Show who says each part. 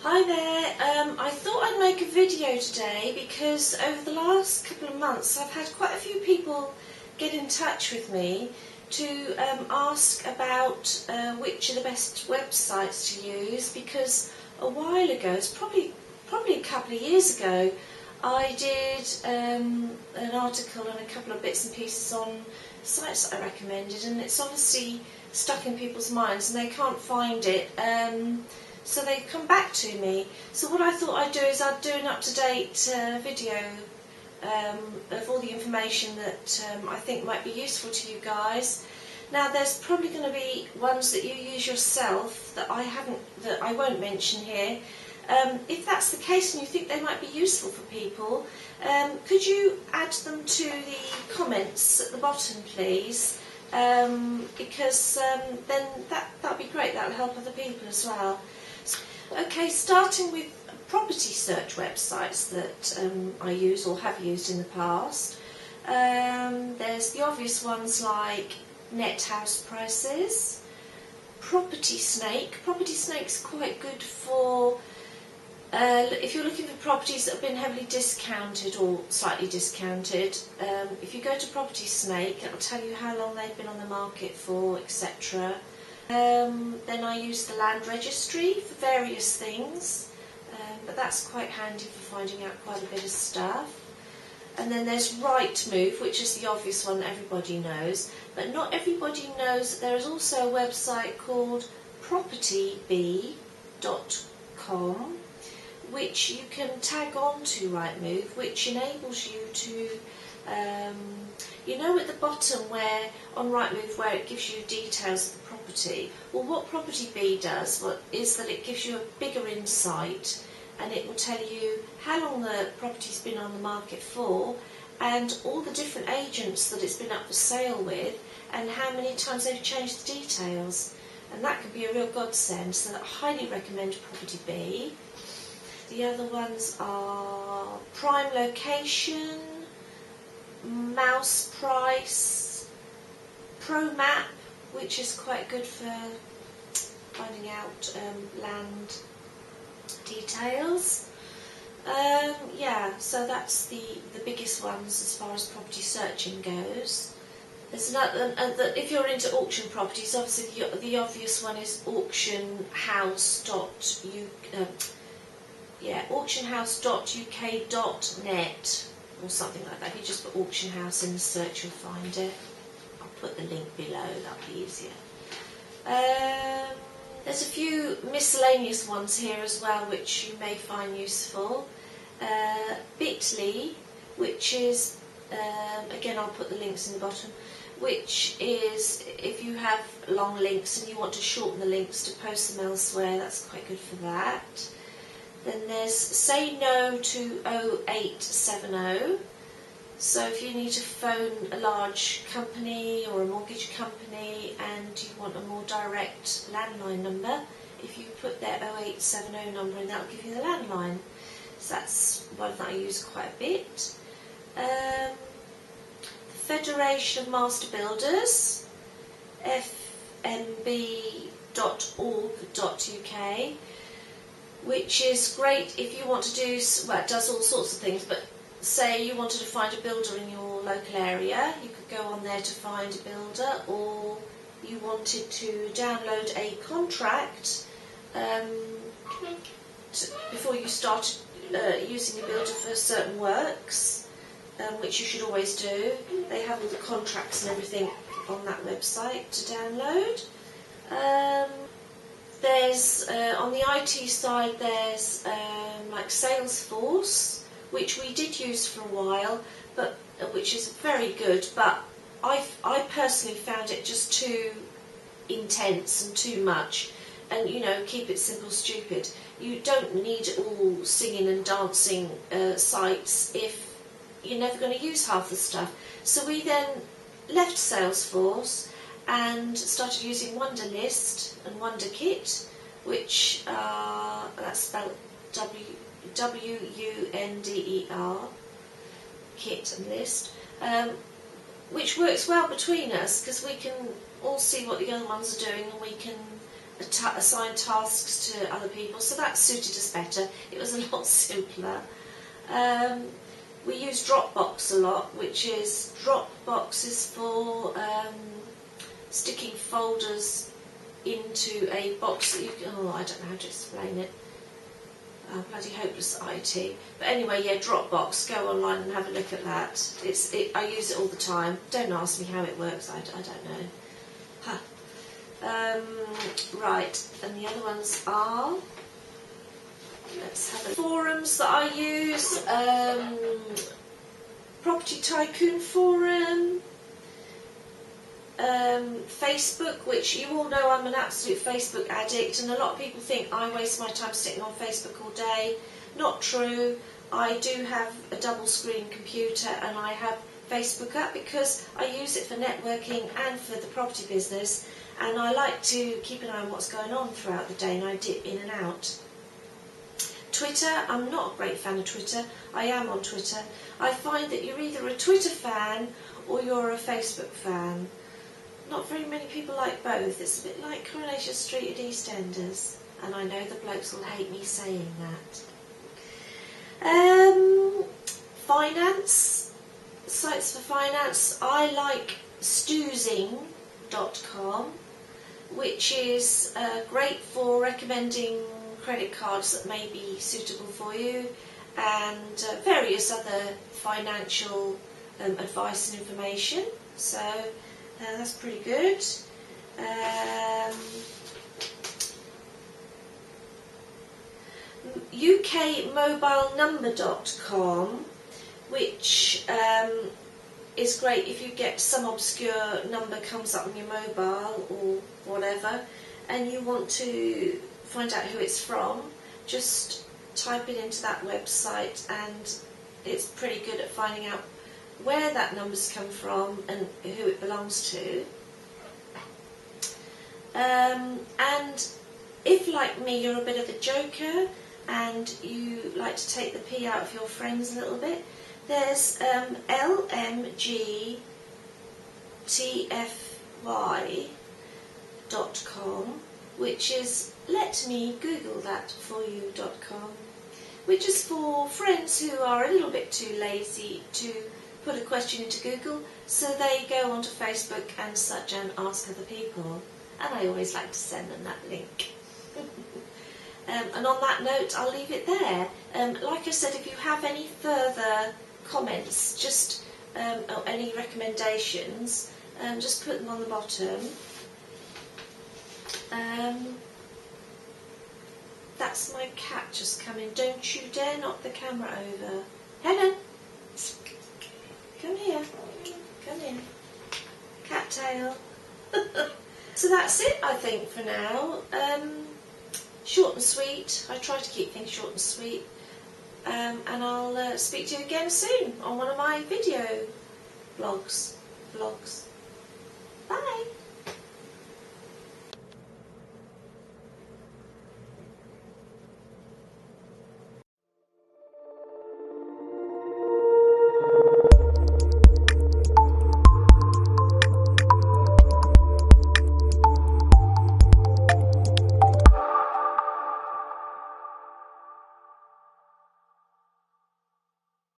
Speaker 1: Hi there, I thought I'd make a video today because over the last couple of months I've had quite a few people get in touch with me to ask about which are the best websites to use, because a while ago, it's probably a couple of years ago, I did an article and a couple of bits and pieces on sites that I recommended, and it's obviously stuck in people's minds and they can't find it. So they've come back to me. So what I thought I'd do is I'd do an up-to-date video of all the information that I think might be useful to you guys. Now there's probably going to be ones that you use yourself that I won't mention here. If that's the case and you think they might be useful for people, could you add them to the comments at the bottom, please? Because then that'd be great. That'll help other people as well. Okay, starting with property search websites that I use or have used in the past. There's the obvious ones like Net House Prices, Property Snake. Property Snake's quite good for if you're looking for properties that have been heavily discounted or slightly discounted. If you go to Property Snake, it'll tell you how long they've been on the market for, etc. Then I use the Land Registry for various things, but that's quite handy for finding out quite a bit of stuff. And then there's Rightmove, which is the obvious one that everybody knows, but not everybody knows that there is also a website called propertybee.com, which you can tag on to Rightmove, which enables you to you know at the bottom where on Rightmove where it gives you details of the property. Well, what PropertyBee does is that it gives you a bigger insight, and it will tell you how long the property's been on the market for and all the different agents that it's been up for sale with and how many times they've changed the details. And that can be a real godsend, so I highly recommend PropertyBee. The other ones are primelocation, Mouse Price, ProMap, which is quite good for finding out land details. Yeah, so that's the biggest ones as far as property searching goes. There's another, if you're into auction properties, obviously the obvious one is auctionhouse.uk.net or something like that. If you just put auction house in the search, you'll find it. I'll put the link below, that'll be easier. There's a few miscellaneous ones here as well which you may find useful. Bitly, which is, again I'll put the links in the bottom, which is if you have long links and you want to shorten the links to post them elsewhere, that's quite good for that. Then there's Say No to 0870. So if you need to phone a large company or a mortgage company and you want a more direct landline number, if you put their 0870 number in, that'll give you the landline. So that's one that I use quite a bit. The Federation of Master Builders, fmb.org.uk, which is great if you want to do, well, it does all sorts of things, but say you wanted to find a builder in your local area, you could go on there to find a builder, or you wanted to download a contract before you start using a builder for certain works, which you should always do. They have all the contracts and everything on that website to download. There's on the IT side, there's like Salesforce, which we did use for a while, but which is very good. But I personally found it just too intense and too much. And you know, keep it simple, stupid. You don't need all singing and dancing sites if you're never going to use half the stuff. So we then left Salesforce and started using Wunderlist and Wunderkit, which that's spelled W-U-N-D-E-R, kit and list, which works well between us because we can all see what the other ones are doing and we can assign tasks to other people, so that suited us better. It was a lot simpler. We use Dropbox a lot, which is for sticking folders into a box that you can, I don't know how to explain it. Bloody hopeless IT. But anyway, yeah, Dropbox, go online and have a look at that. I use it all the time. Don't ask me how it works, I don't know. Right, and the other ones are, let's have a forums that I use. Property Tycoon Forum, Facebook, which you all know I'm an absolute Facebook addict, and a lot of people think I waste my time sitting on Facebook all day. Not true. I do have a double screen computer and I have Facebook up because I use it for networking and for the property business, and I like to keep an eye on what's going on throughout the day, and I dip in and out. Twitter, I'm not a great fan of Twitter. I am on Twitter. I find that you're either a Twitter fan or you're a Facebook fan. Not very many people like both. It's a bit like Coronation Street at EastEnders, and I know the blokes will hate me saying that. Finance, sites for finance. I like stoozing.com, which is great for recommending credit cards that may be suitable for you, and various other financial advice and information. So that's pretty good. ukmobilenumber.com, which is great if you get some obscure number comes up on your mobile or whatever and you want to find out who it's from. Just type it into that website and it's pretty good at finding out where that number's come from and who it belongs to. And if, like me, you're a bit of a joker and you like to take the pee out of your friends a little bit, there's lmgtfy.com, which is letmegooglethatforyou.com, which is for friends who are a little bit too lazy to put a question into Google, so they go onto Facebook and such and ask other people, and I always like to send them that link. And on that note, I'll leave it there. Like I said, if you have any further comments, just or any recommendations, just put them on the bottom. That's my cat just coming. Don't you dare knock the camera over. Helen, come here. Come in. Cattail. So that's it, I think, for now. Short and sweet. I try to keep things short and sweet. And I'll speak to you again soon on one of my video vlogs. Bye.